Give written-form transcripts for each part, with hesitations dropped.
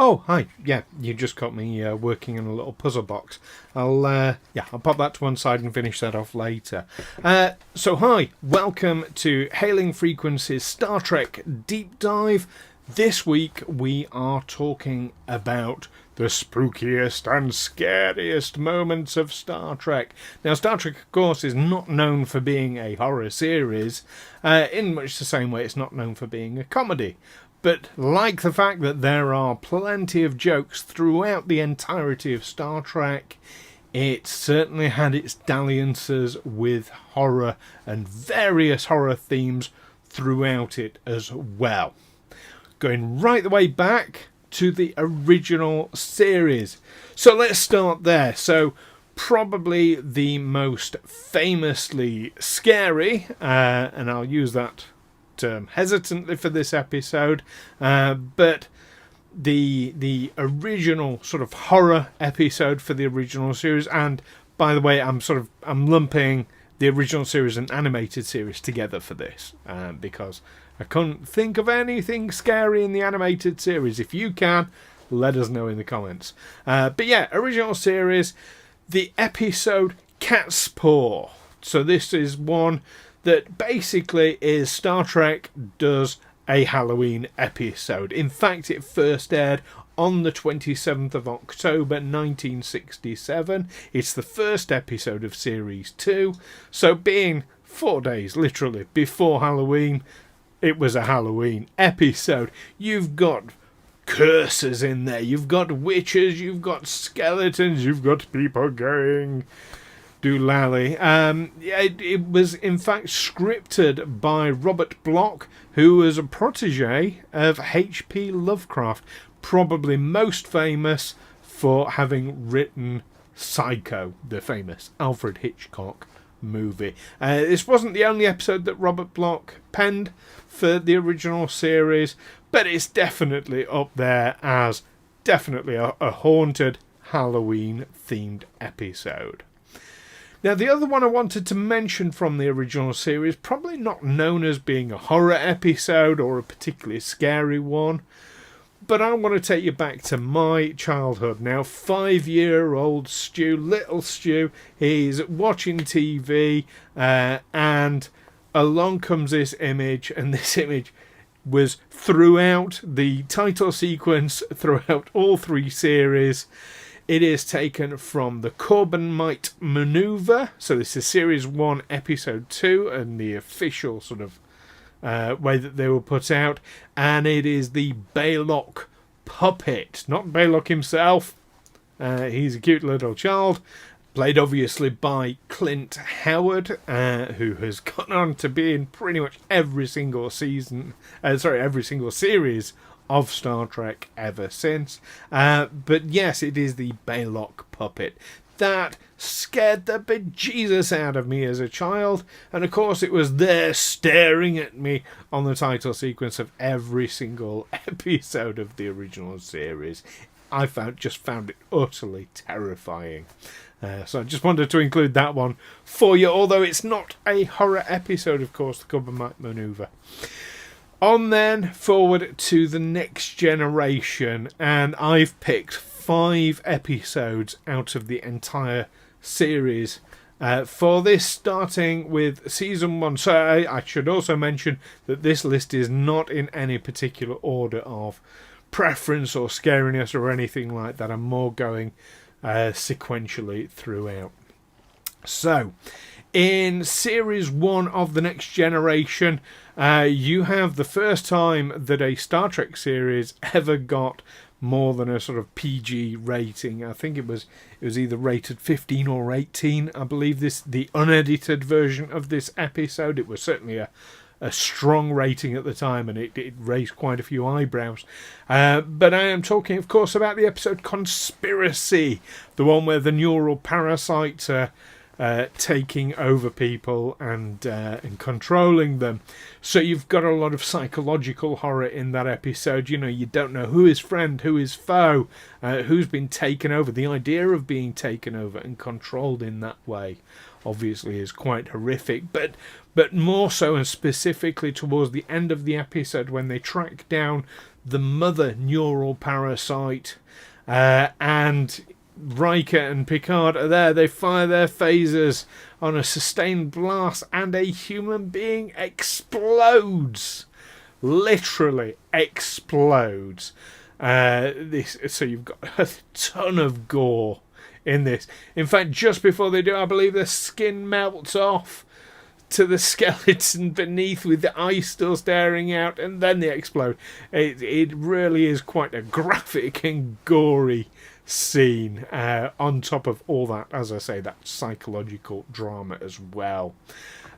Oh, hi. Yeah, you just got me working in a little puzzle box. I'll pop that to one side and finish that off later. So hi, welcome to Hailing Frequencies Star Trek Deep Dive. This week we are talking about the spookiest and scariest moments of Star Trek. Now, Star Trek, of course, is not known for being a horror series, in much the same way it's not known for being a comedy. But like the fact that there are plenty of jokes throughout the entirety of Star Trek, it certainly had its dalliances with horror and various horror themes throughout it as well. Going right the way back to the original series. So let's start there. So probably the most famously scary, and I'll use that term hesitantly for this episode, but the original sort of horror episode for the original series, and by the way, I'm lumping the original series and animated series together for this, because I couldn't think of anything scary in the animated series. If you can, let us know in the comments. But yeah, original series, the episode Cat's Paw. So this is one that basically is Star Trek does a Halloween episode. In fact, it first aired on the 27th of October 1967. It's the first episode of Series 2. So being 4 days, literally, before Halloween, it was a Halloween episode. You've got curses in there. You've got witches. You've got skeletons. You've got people going doolally. It was in fact scripted by Robert Bloch, who was a protege of H.P. Lovecraft, probably most famous for having written Psycho, the famous Alfred Hitchcock movie. This wasn't the only episode that Robert Bloch penned for the original series, but it's definitely up there as definitely a haunted Halloween themed episode. Now, the other one I wanted to mention from the original series, probably not known as being a horror episode or a particularly scary one, but I want to take you back to my childhood. Now, 5-year-old Stu, little Stu, he's watching TV, and along comes this image, and this image was throughout the title sequence, throughout all 3 series. It is taken from the Corbomite Maneuver. So this is Series 1, Episode 2, and the official sort of way that they were put out. And it is the Baylock puppet. Not Baylock himself. He's a cute little child. Played obviously by Clint Howard, who has gone on to be in pretty much every single every single series of Star Trek ever since. But yes, it is the Baylock puppet. That scared the bejesus out of me as a child, and of course it was there staring at me on the title sequence of every single episode of the original series. I just found it utterly terrifying. So I just wanted to include that one for you, although it's not a horror episode, of course, the Corbomite Maneuver. On then, forward to the Next Generation, and I've picked 5 episodes out of the entire series for this, starting with Season 1. So I should also mention that this list is not in any particular order of preference or scariness or anything like that. I'm more going sequentially throughout. So, in Series 1 of the Next Generation, you have the first time that a Star Trek series ever got more than a sort of PG rating. I think it was either rated 15 or 18. I believe the unedited version of this episode. It was certainly a strong rating at the time, and it raised quite a few eyebrows. But I am talking, of course, about the episode Conspiracy, the one where the neural parasites are taking over people and controlling them. So you've got a lot of psychological horror in that episode. You know, you don't know who is friend, who is foe, who's been taken over. The idea of being taken over and controlled in that way obviously is quite horrific, but more so, and specifically towards the end of the episode when they track down the mother neural parasite, and Riker and Picard are there. They fire their phasers on a sustained blast, and a human being explodes. Literally explodes. So you've got a ton of gore in this. In fact, just before they do, I believe the skin melts off to the skeleton beneath with the eye still staring out, and then they explode. It really is quite a graphic and gory scene, on top of all that, as I say, that psychological drama as well.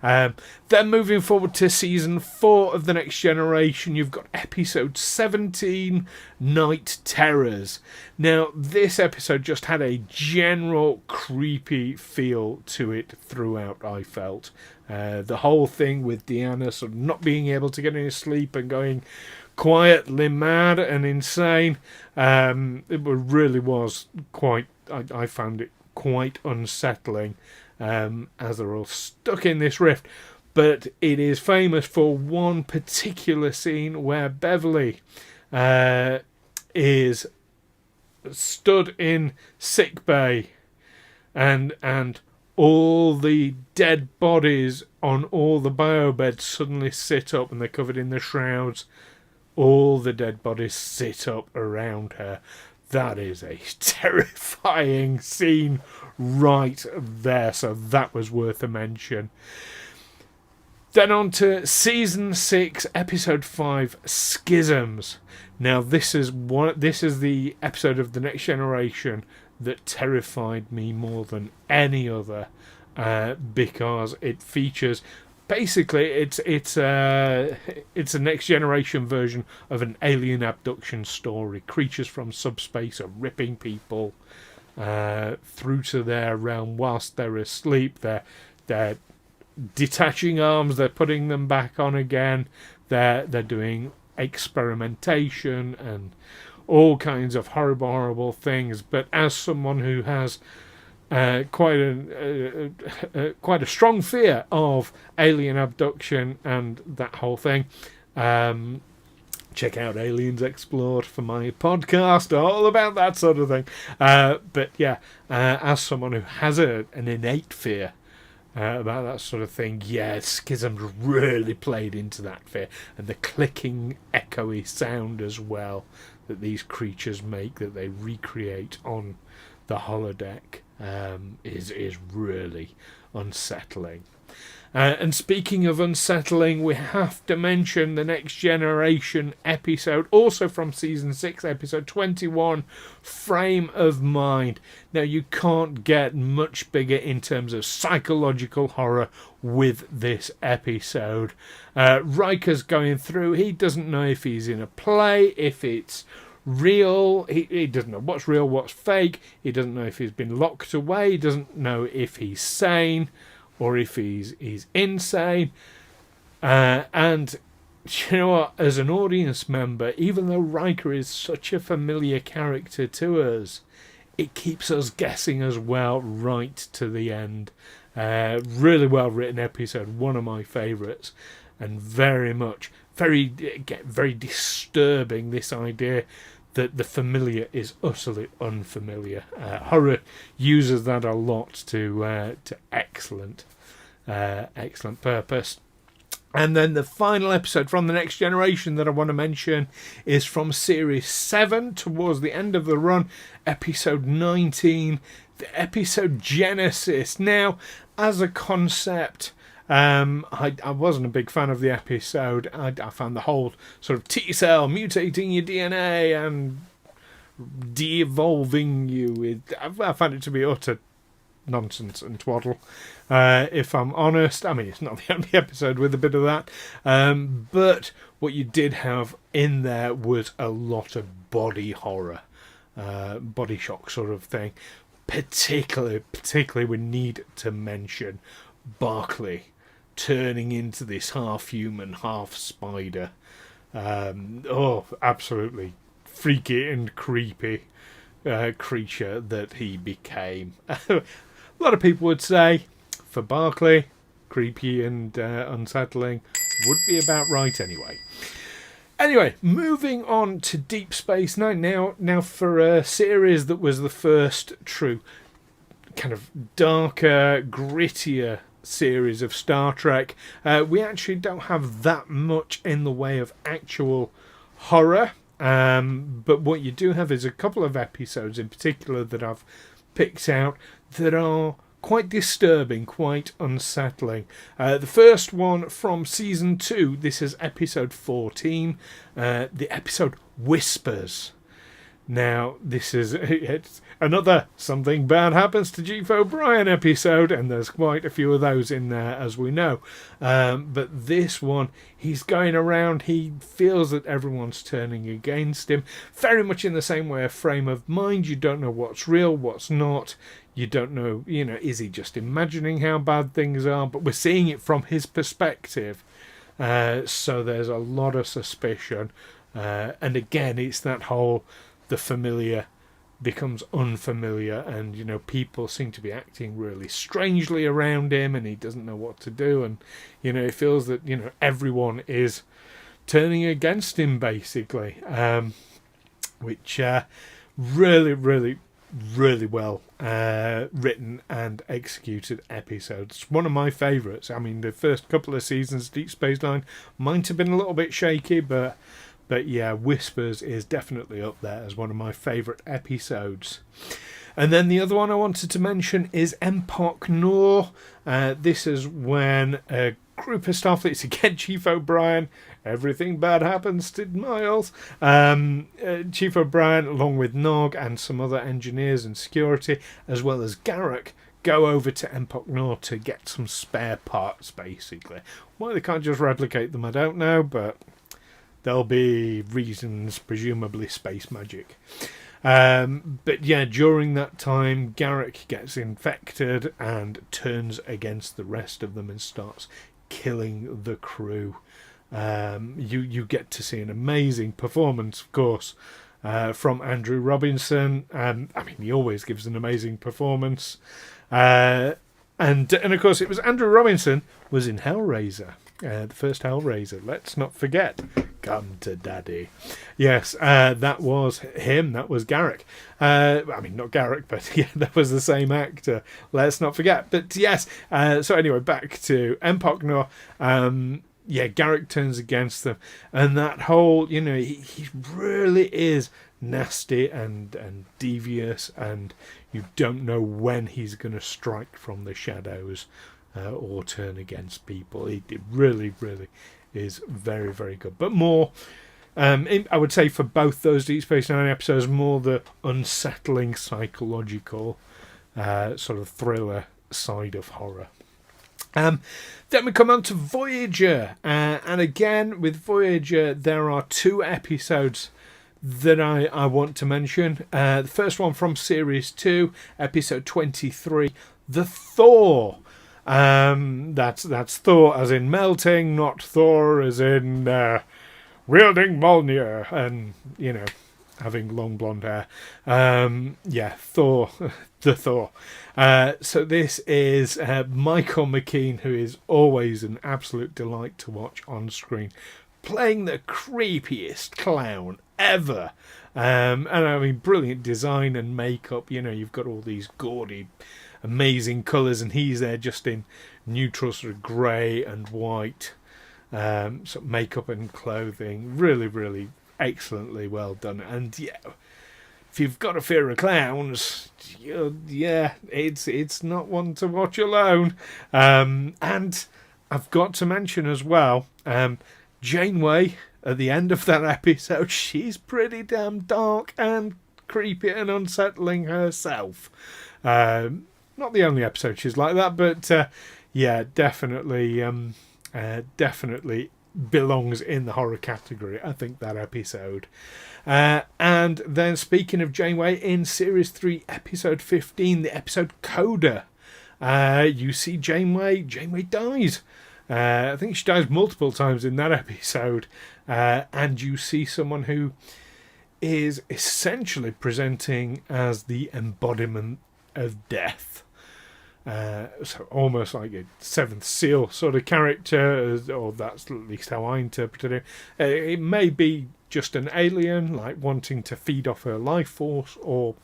Then moving forward to season 4 of The Next Generation, you've got episode 17, Night Terrors. Now, this episode just had a general creepy feel to it throughout, I felt. The whole thing with Deanna sort of not being able to get any sleep and going quietly mad and insane, it really was quite, I found it quite unsettling, as they're all stuck in this rift. But it is famous for one particular scene where Beverly is stood in sickbay, and all the dead bodies on all the biobeds suddenly sit up, and they're covered in the shrouds. All the dead bodies sit up around her. That is a terrifying scene right there, so that was worth a mention. Then on to season 6, episode 5, Schisms. Now this is the episode of The Next Generation that terrified me more than any other, because it features, basically it's a Next Generation version of an alien abduction story. Creatures from subspace are ripping people through to their realm whilst they're asleep. They're detaching arms, they're putting them back on again. They're doing experimentation and all kinds of horrible things. But as someone who has quite a strong fear of alien abduction and that whole thing, check out Aliens Explored for my podcast, all about that sort of thing. But yeah, as someone who has an innate fear about that sort of thing, yeah, Schisms really played into that fear, and the clicking, echoey sound as well that these creatures make, that they recreate on the holodeck, is really unsettling. And speaking of unsettling, we have to mention the Next Generation episode, also from season 6, episode 21, Frame of Mind. Now, you can't get much bigger in terms of psychological horror with this episode. Riker's going through, he doesn't know if he's in a play, if it's real, he doesn't know what's real, what's fake, he doesn't know if he's been locked away, he doesn't know if he's sane or if he's insane. And you know what, as an audience member, even though Riker is such a familiar character to us, it keeps us guessing as well right to the end. Really well written episode, one of my favourites, and very disturbing, this idea that the familiar is utterly unfamiliar. Horror uses that a lot to excellent purpose. And then the final episode from The Next Generation that I want to mention is from Series 7, towards the end of the run, episode 19, the episode Genesis. Now, as a concept, I wasn't a big fan of the episode. I found the whole sort of T-cell mutating your DNA and de-evolving you, I found it to be utter nonsense and twaddle. If I'm honest, I mean, it's not the only episode with a bit of that, but what you did have in there was a lot of body horror, body shock sort of thing. Particularly, we need to mention Barclay turning into this half-human, half-spider. Absolutely freaky and creepy creature that he became. A lot of people would say, for Barclay, creepy and unsettling would be about right anyway. Anyway, moving on to Deep Space Nine. Now for a series that was the first true kind of darker, grittier series of Star Trek, we actually don't have that much in the way of actual horror. But what you do have is a couple of episodes in particular that I've picked out that are quite disturbing, quite unsettling. The first one from season 2, this is episode 14, the episode Whispers. Now, it's another Something Bad Happens to Chief O'Brien episode, and there's quite a few of those in there, as we know. But this one, he's going around, he feels that everyone's turning against him, very much in the same way of Frame of Mind. You don't know what's real, what's not. You don't know, is he just imagining how bad things are? But we're seeing it from his perspective. So there's a lot of suspicion. And again, it's that whole, the familiar becomes unfamiliar, and people seem to be acting really strangely around him, and he doesn't know what to do, and he feels that everyone is turning against him basically, which really well written and executed episodes. One of my favourites. I mean, the first couple of seasons Deep Space Nine might have been a little bit shaky, but yeah, Whispers is definitely up there as one of my favourite episodes. And then the other one I wanted to mention is Empok Nor. This is when a group of Starfleets, again, Chief O'Brien, everything bad happens to Miles. Chief O'Brien, along with Nog and some other engineers and security, as well as Garak, go over to Empok Nor to get some spare parts, basically. Why they can't just replicate them, I don't know, but there'll be reasons, presumably space magic. But yeah, during that time, Garak gets infected and turns against the rest of them and starts killing the crew. You get to see an amazing performance, of course, from Andrew Robinson. I mean, he always gives an amazing performance. And of course, it was Andrew Robinson was in Hellraiser. The first Hellraiser, let's not forget. Come to Daddy. Yes, that was him. That was Garak. I mean, not Garak, but yeah, that was the same actor. Let's not forget. But yes, so anyway, back to Empok Nor. Yeah, Garak turns against them. And that whole, he really is nasty and devious, and you don't know when he's going to strike from the shadows. Or turn against people. It really is very, very good. But more, I would say for both those Deep Space Nine episodes, more the unsettling psychological sort of thriller side of horror. Then we come on to Voyager. And again, with Voyager, there are 2 episodes that I want to mention. The first one from Series 2, Episode 23, The Thaw. That's Thor as in melting, not Thor as in wielding Mjolnir and having long blonde hair. Yeah, Thor, the Thor. So this is Michael McKean, who is always an absolute delight to watch on screen, playing the creepiest clown ever. And I mean, brilliant design and makeup. You've got all these gaudy, amazing colours, and he's there just in neutral sort of grey and white sort of makeup and clothing. Really excellently well done. And yeah, if you've got a fear of clowns, yeah, it's not one to watch alone. And I've got to mention as well, Janeway at the end of that episode, she's pretty damn dark and creepy and unsettling herself. not the only episode she's like that, but yeah, definitely belongs in the horror category, I think, that episode. And then, speaking of Janeway, in Series 3, Episode 15, the episode Coda, you see Janeway dies. I think she dies multiple times in that episode. And you see someone who is essentially presenting as the embodiment of death. So almost like a Seventh Seal sort of character, or that's at least how I interpreted it. It may be just an alien, like wanting to feed off her life force, or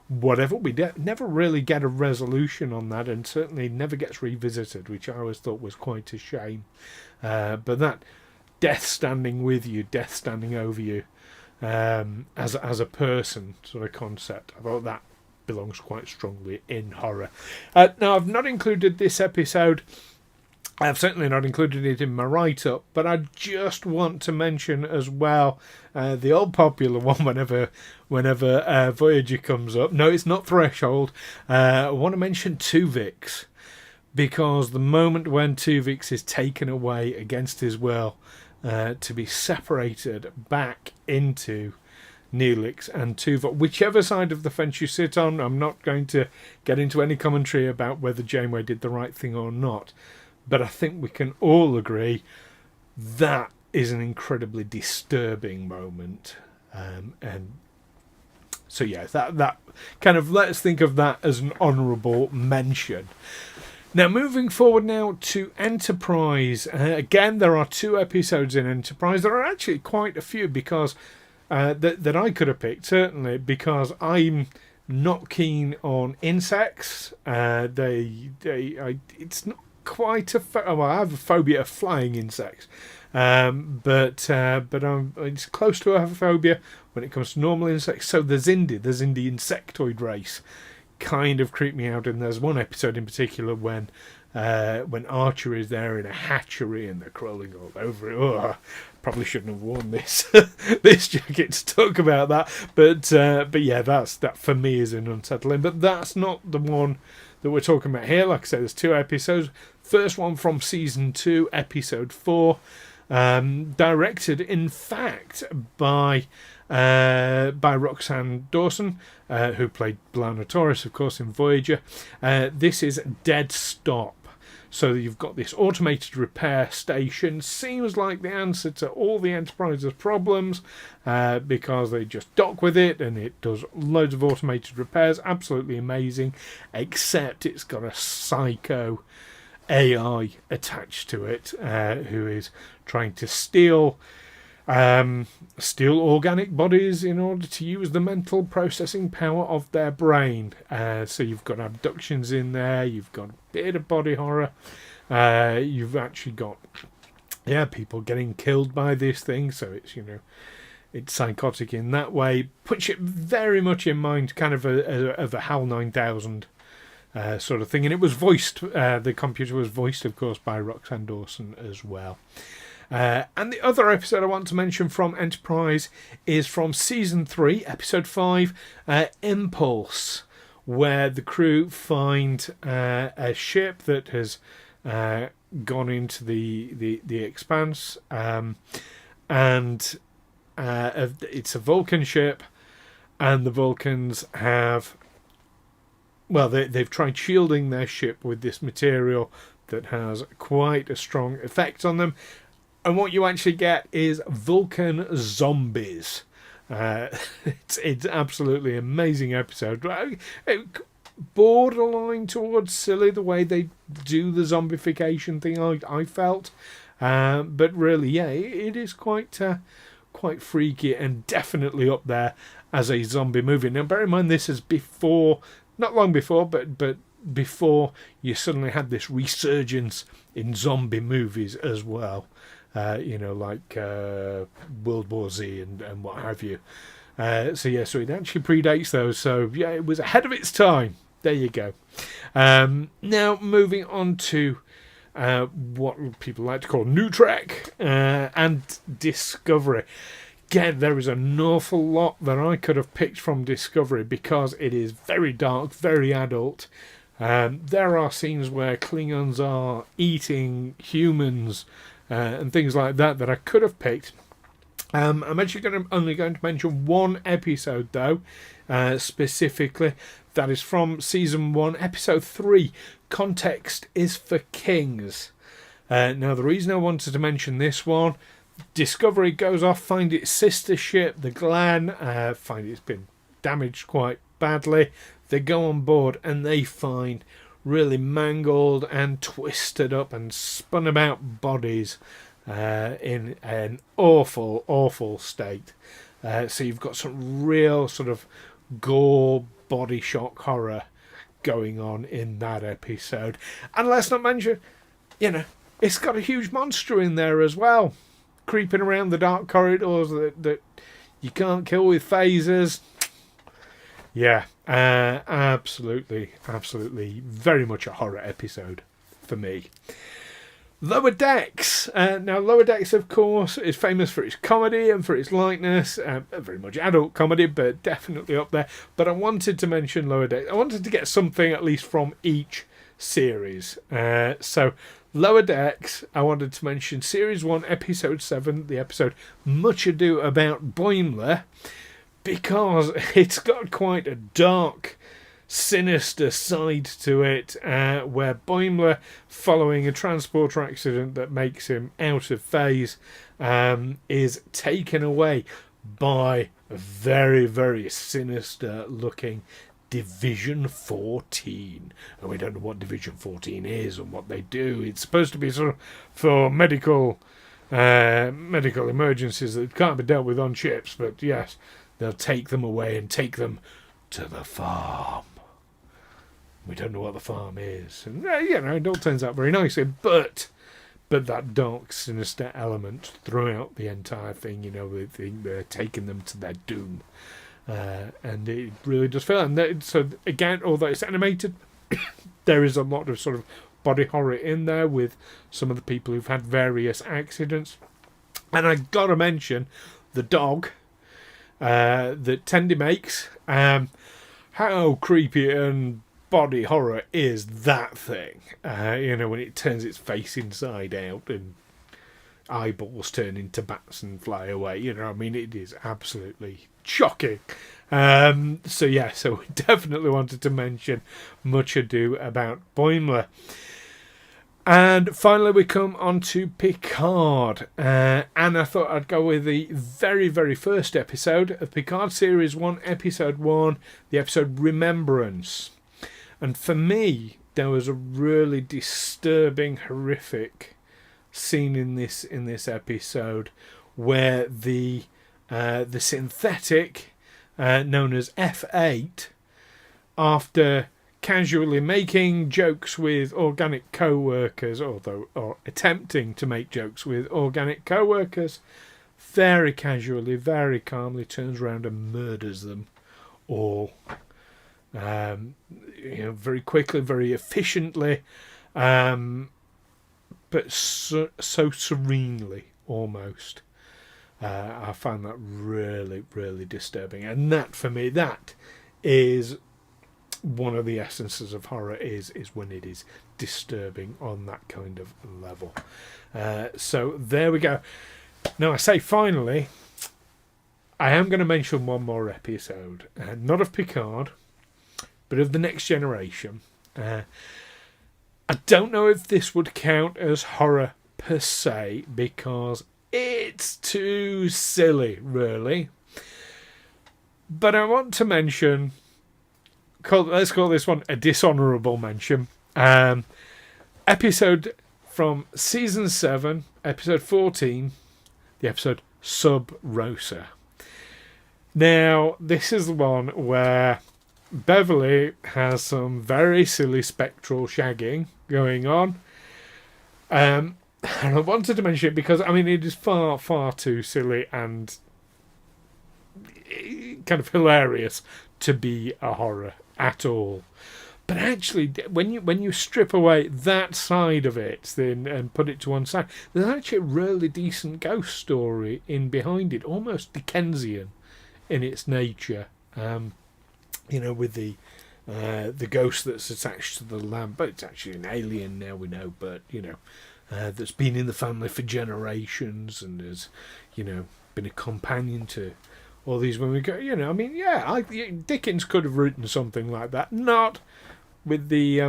whatever. We never really get a resolution on that, and certainly never gets revisited, which I always thought was quite a shame. But that death standing with you, death standing over you, as a person sort of concept, I thought that belongs quite strongly in horror. Now, I've not included this episode. I've certainly not included it in my write-up, but I just want to mention as well the old popular one whenever Voyager comes up. No, it's not Threshold. I want to mention Tuvix, because the moment when Tuvix is taken away against his will to be separated back into Neelix and Tuvok, whichever side of the fence you sit on. I'm not going to get into any commentary about whether Janeway did the right thing or not, but I think we can all agree that is an incredibly disturbing moment. And so yeah, that kind of, let's think of that as an honourable mention. Now, moving forward now to Enterprise. Again, there are 2 episodes in Enterprise. There are actually quite a few, because that I could have picked, certainly, because I'm not keen on insects. It's not quite well, I have a phobia of flying insects, but it's close to a phobia when it comes to normal insects. So the Xindi insectoid race kind of creep me out, and there's one episode in particular when Archer is there in a hatchery and they're crawling all over it. Oh, probably shouldn't have worn this this jacket to talk about that, but yeah, that for me is an unsettling. But that's not the one that we're talking about here. Like I said, there's 2 episodes. First one from season 2, episode 4, directed in fact by Roxanne Dawson, who played B'Elanna Torres, of course, in Voyager. This is Dead Stop. So you've got this automated repair station. Seems like the answer to all the Enterprise's problems, because they just dock with it and it does loads of automated repairs. Absolutely amazing, except it's got a psycho AI attached to it, who is trying to steal organic bodies in order to use the mental processing power of their brain. So you've got abductions in there, you've got a bit of body horror, you've actually got people getting killed by this thing, so it's it's psychotic in that way. Puts it very much in mind kind of of a HAL 9000 sort of thing, and it was voiced, the computer was voiced, of course, by Roxanne Dawson as well. And the other episode I want to mention from Enterprise is from Season 3, Episode 5, Impulse, where the crew find a ship that has gone into the Expanse, and it's a Vulcan ship, and the Vulcans have... Well, they've tried shielding their ship with this material that has quite a strong effect on them. And what you actually get is Vulcan zombies. It's absolutely amazing episode. Borderline towards silly the way they do the zombification thing, I felt. But really, yeah, it is quite freaky and definitely up there as a zombie movie. Now, bear in mind, this is before, not long before, but before you suddenly had this resurgence in zombie movies as well. Like World War Z and what have you. So it actually predates those. So yeah, it was ahead of its time. There you go. Now moving on to what people like to call New Trek and Discovery. Again, there is an awful lot that I could have picked from Discovery because it is very dark, very adult. There are scenes where Klingons are eating humans and things like that I could have picked. I'm actually only going to mention one episode, though, specifically. That is from Season 1, Episode 3, Context is for Kings. Now, the reason I wanted to mention this one, Discovery goes off, find its sister ship, the Glen, find it's been damaged quite badly. They go on board and they find really mangled and twisted up and spun about bodies in an awful, awful state. So you've got some real sort of gore, body shock horror going on in that episode. And let's not mention, it's got a huge monster in there as well, creeping around the dark corridors that you can't kill with phasers. Yeah, absolutely, very much a horror episode for me. Lower Decks. Now, Lower Decks, of course, is famous for its comedy and for its lightness. Very much adult comedy, but definitely up there. But I wanted to mention Lower Decks. I wanted to get something at least from each series. So, Lower Decks, I wanted to mention Series 1, Episode 7, the episode Much Ado About Boimler, because it's got quite a dark, sinister side to it, where Boimler, following a transporter accident that makes him out of phase, is taken away by a very, very sinister looking Division 14. And we don't know what Division 14 is and what they do. It's supposed to be sort of for medical emergencies that can't be dealt with on ships, but yes, they'll take them away and take them to the farm. We don't know what the farm is. And, it all turns out very nicely, but that dark, sinister element throughout the entire thing, they're taking them to their doom. And it really does feel. And so, again, although it's animated, there is a lot of sort of body horror in there with some of the people who've had various accidents. And I got to mention the dog that Tendi makes. How creepy and body horror is that thing? When it turns its face inside out and eyeballs turn into bats and fly away. It is absolutely shocking. So we definitely wanted to mention Much Ado About Boimler. And finally we come on to Picard. And I thought I'd go with the very, very first episode of Picard Series 1, Episode 1, the episode Remembrance. And for me, there was a really disturbing, horrific scene in this episode where the synthetic known as F8, after casually making jokes with organic co-workers, or attempting to make jokes with organic co-workers, very casually, very calmly turns around and murders them all. Very quickly, very efficiently, but so serenely almost. I found that really, really disturbing, and that for me, that is one of the essences of horror is when it is disturbing on that kind of level. So there we go. Now I say finally, I am going to mention one more episode, not of Picard, but of the Next Generation. I don't know if this would count as horror per se, because it's too silly, really. But I want to mention, let's call this one a dishonourable mention. Episode from Season 7, Episode 14, the episode Sub Rosa. Now, this is the one where Beverly has some very silly spectral shagging going on. And I wanted to mention it because, it is far, far too silly and kind of hilarious to be a horror at all. But actually, when you strip away that side of it and put it to one side, there's actually a really decent ghost story in behind it, almost Dickensian in its nature. With the the ghost that's attached to the lamp, but it's actually an alien now, we know, but, that's been in the family for generations and has, been a companion to all these women. Dickens could have written something like that. Not with the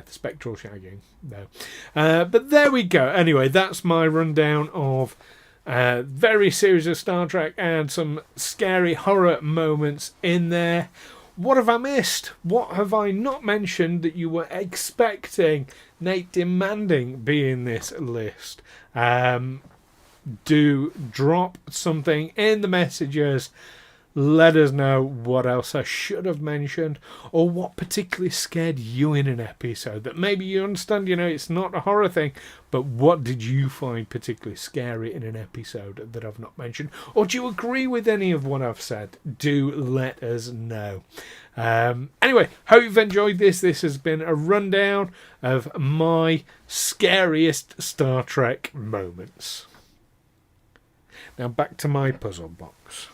spectral shagging, no. But there we go. Anyway, that's my rundown of various series of Star Trek and some scary horror moments in there. What have I missed? What have I not mentioned that you were expecting, Nate, demanding be in this list? Do drop something in the messages. Let us know what else I should have mentioned, or what particularly scared you in an episode that maybe you understand, it's not a horror thing, but what did you find particularly scary in an episode that I've not mentioned? Or do you agree with any of what I've said? Do let us know. Anyway, hope you've enjoyed this. This has been a rundown of my scariest Star Trek moments. Now back to my puzzle box.